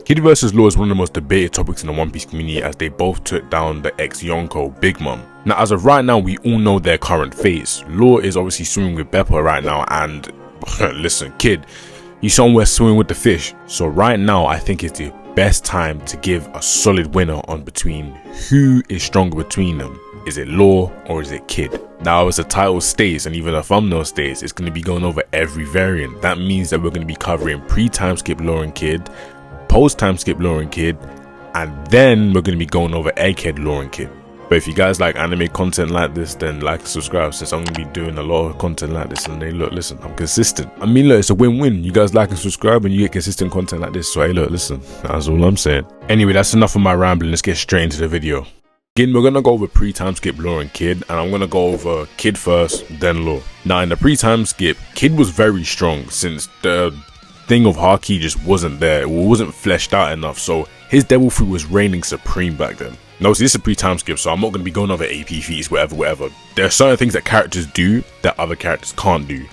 Kid vs Law is one of the most debated topics in the One Piece community, as they both took down the ex-Yonko Big Mom. Now, as of right now, we all know their current fates. Law is obviously swimming with Beppa right now, and listen, Kid, he's somewhere swimming with the fish. So right now, I think it's the best time to give a solid winner on between who is stronger between them. Is it Law or is it Kid? Now, as the title states and even the thumbnail states, it's going to be going over every variant. That means that we're going to be covering pre-time skip Law and Kid, post-time skip Law and Kid, and then we're going to be going over Egghead Law and Kid. But if you guys like anime content like this, then like and subscribe, since I'm going to be doing a lot of content like this. And hey, look, listen, I'm consistent. I mean, look, it's a win-win. You guys like and subscribe and you get consistent content like this. So hey, look, listen, that's all I'm saying. Anyway, that's enough of my rambling. Let's get straight into the video. Again, we're going to go over pre-time skip Law and Kid, and I'm going to go over Kid first, then Law. Now, in the pre-time skip, Kid was very strong since the thing of Haki just wasn't there. It wasn't fleshed out enough, so his devil fruit was reigning supreme back then. No, so this is a pre-time skip, so I'm not going to be going over AP feats, whatever. There are certain things that characters do that other characters can't do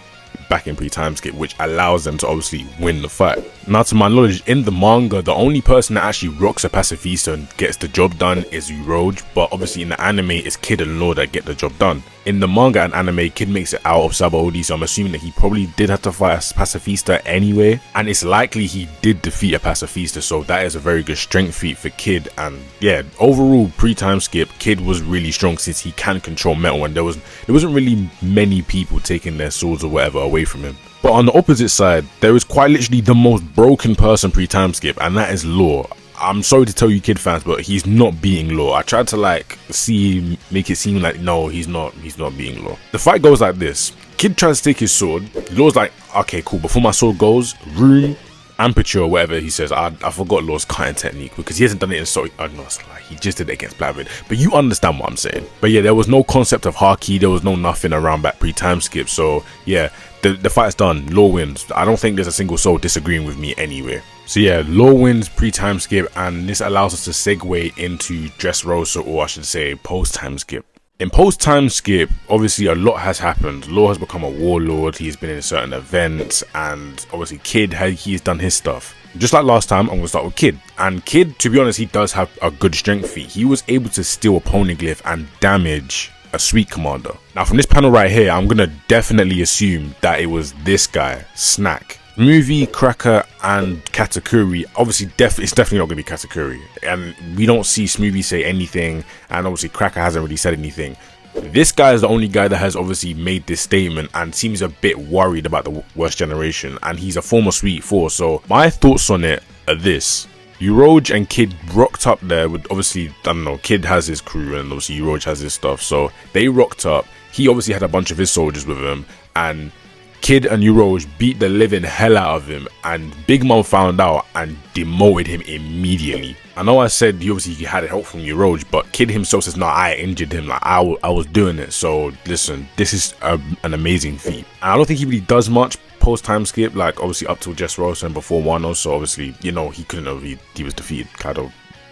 back in pre-time skip, which allows them to obviously win the fight. Now, to my knowledge, in the manga, the only person that actually rocks a pacifista and gets the job done is Uroge, but obviously in the anime, it's Kid and Law that get the job done. In the manga and anime, Kid makes it out of Sabaody, so I'm assuming that he probably did have to fight a pacifista anyway, and it's likely he did defeat a pacifista, so that is a very good strength feat for Kid. And yeah, overall pre-time skip, Kid was really strong since he can control metal, and there wasn't really many people taking their swords or whatever away from him. But on the opposite side, there is quite literally the most broken person pre-time skip, and that is Law. I'm sorry to tell you, Kid fans, but he's not beating Law. I tried to make it seem like no, he's not beating Law. The fight goes like this. Kid tries to take his sword. Law's like, okay, cool. Before my sword goes, room, aperture, whatever he says. I forgot Law's cutting technique because he hasn't done it in so. I know it's like he just did it against Blackbeard, but you understand what I'm saying. But yeah, there was no concept of Haki. There was no nothing around back pre-time skip. So yeah, the fight's done. Law wins. I don't think there's a single soul disagreeing with me anywhere. So yeah, Law wins pre-time skip, and this allows us to segue into Dressrosa, or I should say post-time skip. In post-time skip, obviously a lot has happened. Law has become a warlord, he's been in certain events, and obviously Kid, he's done his stuff. Just like last time, I'm going to start with Kid. And Kid, to be honest, he does have a good strength feat. He was able to steal a poneglyph and damage a sweet commander. Now from this panel right here, I'm going to definitely assume that it was this guy, Snack. Movie, Cracker, and Katakuri. Obviously, it's definitely not going to be Katakuri, and we don't see Smoothie say anything, and obviously Cracker hasn't really said anything. This guy is the only guy that has obviously made this statement and seems a bit worried about the worst generation, and he's a former Sweet Four. So my thoughts on it are this: Uroge and Kid rocked up there with, obviously, I don't know, Kid has his crew and obviously Uroge has his stuff, so they rocked up. He obviously had a bunch of his soldiers with him, and Kid and Uroge beat the living hell out of him, and Big Mom found out and demoted him immediately. I know I said he obviously had help from Uroge, but Kid himself says, no, I injured him, like I was doing it. So listen, this is an amazing feat. And I don't think he really does much post-time skip, like obviously up till Dressrosa and before Wano, so obviously, you know, he couldn't have, he was defeated, Kaido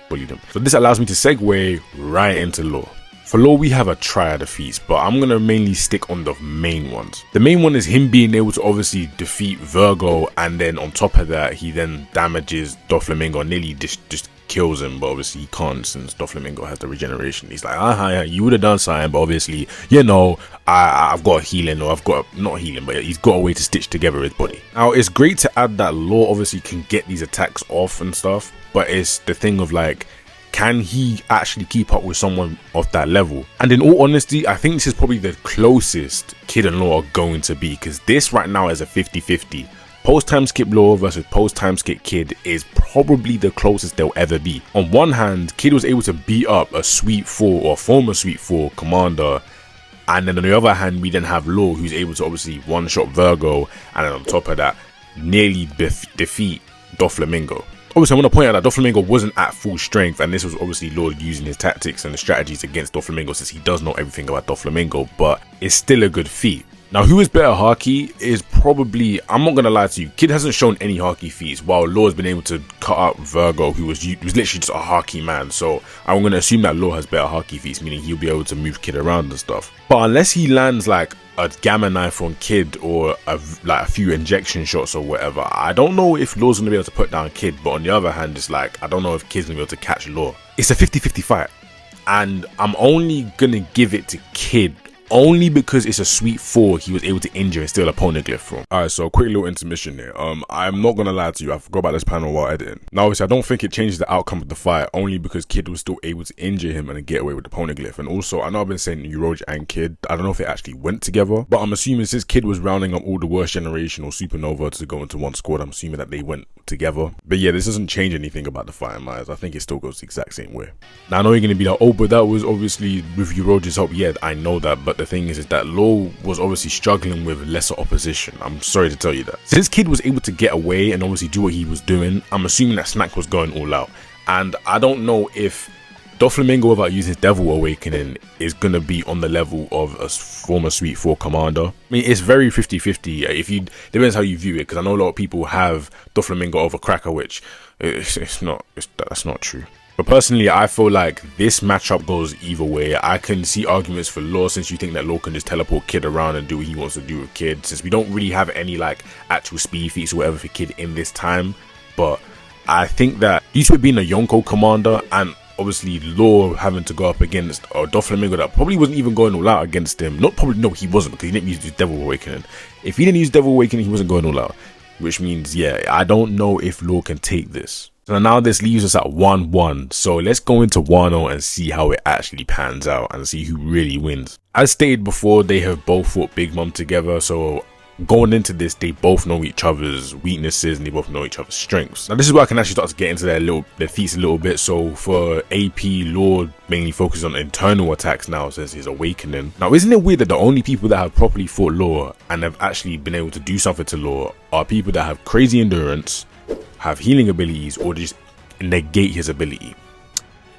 bullied him. So this allows me to segue right into Law. For Law, we have a triad of feats, but I'm going to mainly stick on the main ones. The main one is him being able to obviously defeat Virgo, and then on top of that, he then damages Doflamingo, nearly just kills him, but obviously he can't since Doflamingo has the regeneration. He's like, you would have done something, but obviously, you know, I've got healing, or I've got, not healing, but he's got a way to stitch together his body. Now, it's great to add that Law obviously can get these attacks off and stuff, but it's the thing of like, can he actually keep up with someone of that level? And in all honesty, I think this is probably the closest Kid and Law are going to be, because this right now is a 50-50. Post-time skip Law versus post-time skip Kid is probably the closest they'll ever be. On one hand, Kid was able to beat up a Sweet Four or former Sweet Four commander, and then on the other hand, we then have Law, who's able to obviously one-shot Virgo, and then on top of that, nearly defeat Doflamingo. Obviously, I want to point out that Doflamingo wasn't at full strength, and this was obviously Law using his tactics and the strategies against Doflamingo, since he does know everything about Doflamingo, but it's still a good feat. Now, who is better Haki is probably, I'm not going to lie to you, Kid hasn't shown any Haki feats, while Law has been able to cut out Virgo, who was literally just a Haki man. So I'm going to assume that Law has better Haki feats, meaning he'll be able to move Kid around and stuff. But unless he lands like a gamma knife on Kid or like a few injection shots or whatever, I don't know if Law's gonna be able to put down Kid. But on the other hand, it's like, I don't know if Kid's gonna be able to catch Law. It's a 50-50 fight, and I'm only gonna give it to Kid only because it's a sweet 4 he was able to injure and steal a poneglyph from. Alright, so a quick little intermission here. I'm not gonna lie to you, I forgot about this panel while editing. Now obviously I don't think it changes the outcome of the fight, only because Kid was still able to injure him and get away with the poneglyph. And also, I know I've been saying Uroge and Kid, I don't know if they actually went together, but I'm assuming since Kid was rounding up all the worst generation or supernova to go into one squad, I'm assuming that they went together. But yeah, this doesn't change anything about the fight in my eyes. I think it still goes the exact same way. Now I know you're gonna be like, oh, but that was obviously with Uroge's help. Yeah, I know that, but the thing is that Law was obviously struggling with lesser opposition. I'm sorry to tell you that. Since Kid was able to get away and obviously do what he was doing, I'm assuming that Snack was going all out. And I don't know if Doflamingo, without using his Devil Awakening, is gonna be on the level of a former Sweet 4 commander. I mean, it's very 50-50. If you depends how you view it, because I know a lot of people have Doflamingo over Cracker, which that's not true. But personally, I feel like this matchup goes either way. I can see arguments for Law, since you think that Law can just teleport Kid around and do what he wants to do with Kid, since we don't really have any like actual speed feats or whatever for Kid in this time. But I think that due to it being a Yonko commander and obviously Law having to go up against Doflamingo that probably wasn't even going all out against him. Not probably, no, he wasn't, because he didn't use his Devil Awakening. If he didn't use Devil Awakening, he wasn't going all out, which means, yeah, I don't know if Law can take this. So now this leaves us at 1-1. So let's go into Wano and see how it actually pans out and see who really wins. As stated before, they have both fought Big Mom together, so going into this, they both know each other's weaknesses and they both know each other's strengths. Now this is where I can actually start to get into their feats a little bit. So for AP, Law mainly focuses on internal attacks now since his awakening. Now isn't it weird that the only people that have properly fought Law and have actually been able to do something to Law are people that have crazy endurance, have healing abilities, or just negate his ability?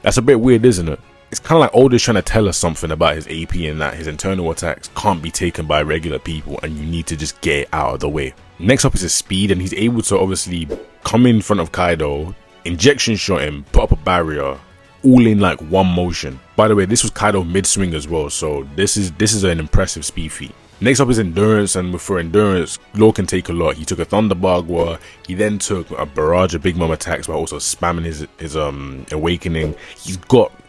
That's a bit weird, isn't it? It's kind of like Oda's trying to tell us something about his AP and that his internal attacks can't be taken by regular people and you need to just get it out of the way. Next up is his speed, and he's able to obviously come in front of Kaido, injection shot him, put up a barrier, all in like one motion. By the way, this was Kaido mid-swing as well, so this is an impressive speed feat. Next up is endurance, and for endurance, Law can take a lot. He took a Thunder Bagua, he then took a barrage of Big Mom attacks while also spamming his awakening.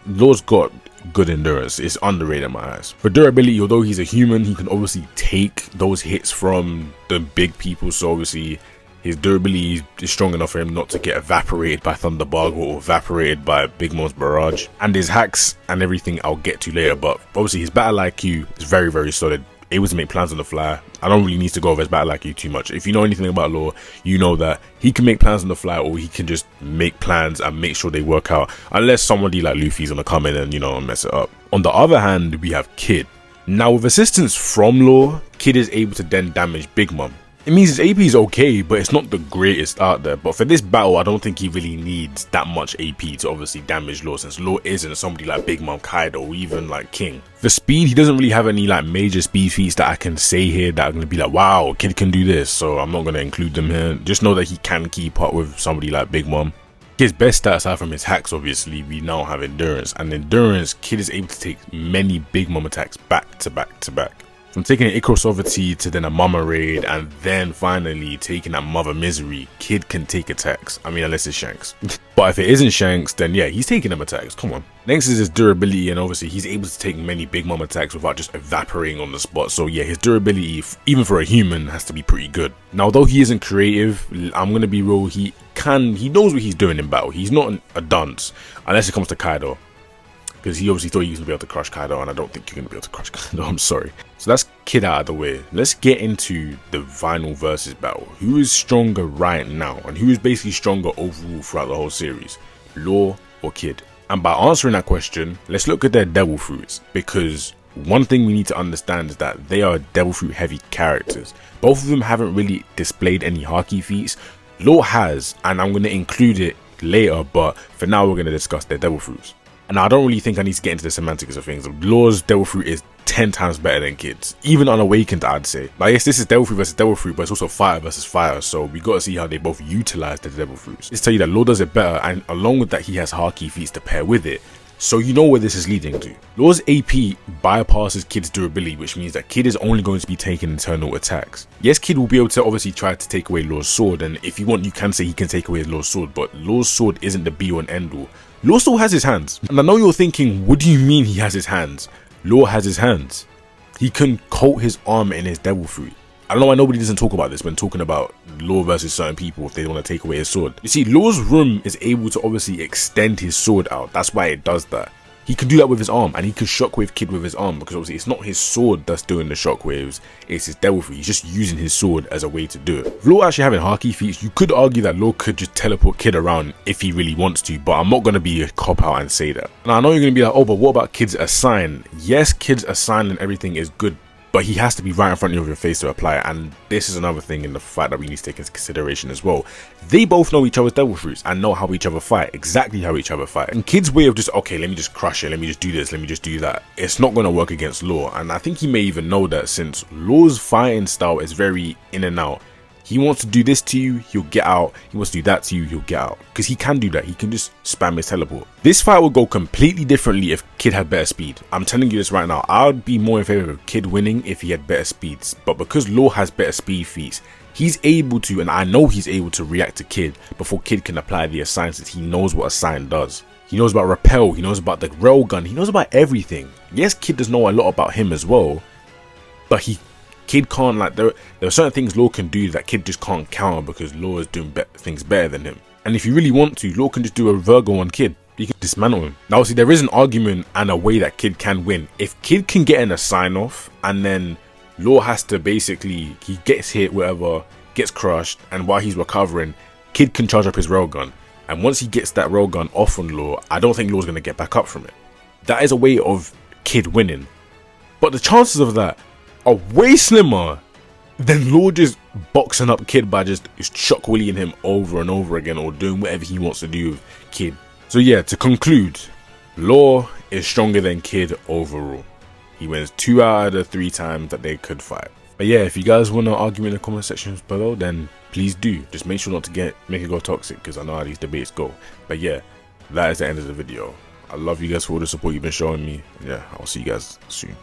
Law's got good endurance. It's underrated in my eyes. For durability, although he's a human, he can obviously take those hits from the big people, so obviously his durability is strong enough for him not to get evaporated by Thunder Bagua or evaporated by Big Mom's barrage. And his hacks and everything I'll get to later, but obviously his battle IQ is very, very solid. Able to make plans on the fly. I don't really need to go over his battle IQ too much. If you know anything about Law, you know that he can make plans on the fly, or he can just make plans and make sure they work out, unless somebody like Luffy's gonna come in and, you know, mess it up. On the other hand, we have Kid. Now with assistance from Law, Kid is able to then damage Big Mom. It means his AP is okay, but it's not the greatest out there. But for this battle, I don't think he really needs that much AP to obviously damage Law, since Law isn't somebody like Big Mom, Kaido, or even like King. For speed, he doesn't really have any like major speed feats that I can say here that are going to be like, wow, Kid can do this, so I'm not going to include them here. Just know that he can keep up with somebody like Big Mom. His best stats, aside from his hacks, obviously, we now have endurance. And endurance, Kid is able to take many Big Mom attacks back to back to back. From taking an Icarus Overty to then a Mama Raid, and then finally taking that Mother Misery, Kid can take attacks. I mean, unless it's Shanks. But if it isn't Shanks, then yeah, he's taking them attacks. Come on. Next is his durability, and obviously he's able to take many Big Mom attacks without just evaporating on the spot. So yeah, his durability, even for a human, has to be pretty good. Now, though he isn't creative, I'm gonna be real, he knows what he's doing in battle. He's not a dunce, unless it comes to Kaido. Because he obviously thought he was going to be able to crush Kaido, and I don't think you're going to be able to crush Kaido, I'm sorry. So that's Kid out of the way. Let's get into the final versus battle. Who is stronger right now, and who is basically stronger overall throughout the whole series? Law or Kid? And by answering that question, let's look at their Devil Fruits, because one thing we need to understand is that they are Devil Fruit heavy characters. Both of them haven't really displayed any Haki feats. Law has, and I'm going to include it later, but for now we're going to discuss their Devil Fruits. And I don't really think I need to get into the semantics of things. Law's Devil Fruit is 10 times better than Kid's. Even unawakened, I'd say. But I guess this is Devil Fruit versus Devil Fruit, but it's also fire versus fire. So we got to see how they both utilize the Devil Fruits. Let's tell you that Law does it better, and along with that, he has Haki feats to pair with it. So you know where this is leading to. Law's AP bypasses Kid's durability, which means that Kid is only going to be taking internal attacks. Yes, Kid will be able to obviously try to take away Law's sword, and if you want, you can say he can take away Law's sword, but Law's sword isn't the be all and end all. Law still has his hands. And I know you're thinking, what do you mean he has his hands? Law has his hands. He can coat his arm in his devil fruit. I don't know why nobody doesn't talk about this when talking about Law versus certain people if they want to take away his sword. You see, Law's room is able to obviously extend his sword out. That's why it does that. He can do that with his arm, and he can shockwave Kid with his arm, because obviously it's not his sword that's doing the shockwaves, it's his devil fruit. He's just using his sword as a way to do it. If Law actually having Haki feats, you could argue that Law could just teleport Kid around if he really wants to, but I'm not going to be a cop out and say that. Now I know you're going to be like, oh, but what about Kid's assign? Yes, Kid's assign and everything is good, but he has to be right in front of your face to apply it, and this is another thing in the fight that we need to take into consideration as well. They both know each other's devil fruits and know how each other fight, exactly how each other fight. And Kid's way of just, okay, let me just crush it, let me just do this, let me just do that, it's not going to work against Law, and I think he may even know that, since Law's fighting style is very in and out. He wants to do this to you, he'll get out. He wants to do that to you, he'll get out. Because he can do that. He can just spam his teleport. This fight would go completely differently if Kid had better speed. I'm telling you this right now. I would be more in favor of Kid winning if he had better speeds. But because Law has better speed feats, he's able to, and I know he's able to react to Kid before Kid can apply the assign, since he knows what assign does. He knows about repel, he knows about the railgun, he knows about everything. Yes, Kid does know a lot about him as well, but Kid can't, like, there are certain things Law can do that Kid just can't counter because Law is doing things better than him. And if you really want to, Law can just do a Virgo on Kid. You can dismantle him. Now, obviously, there is an argument and a way that Kid can win. If Kid can get in a sign off, and then Law has to basically, he gets hit, whatever, gets crushed, and while he's recovering, Kid can charge up his railgun. And once he gets that railgun off on Law, I don't think Law's going to get back up from it. That is a way of Kid winning. But the chances of that are way slimmer than Law just boxing up Kid by just shock willying him over and over again, or doing whatever he wants to do with Kid. So yeah, to conclude, Law is stronger than Kid overall. He wins 2 out of the 3 times that they could fight. But yeah, if you guys want to argue in the comment sections below, then please do. Just make sure not to make it go toxic, because I know how these debates go. But yeah, that is the end of the video. I love you guys for all the support you've been showing me. Yeah, I'll see you guys soon.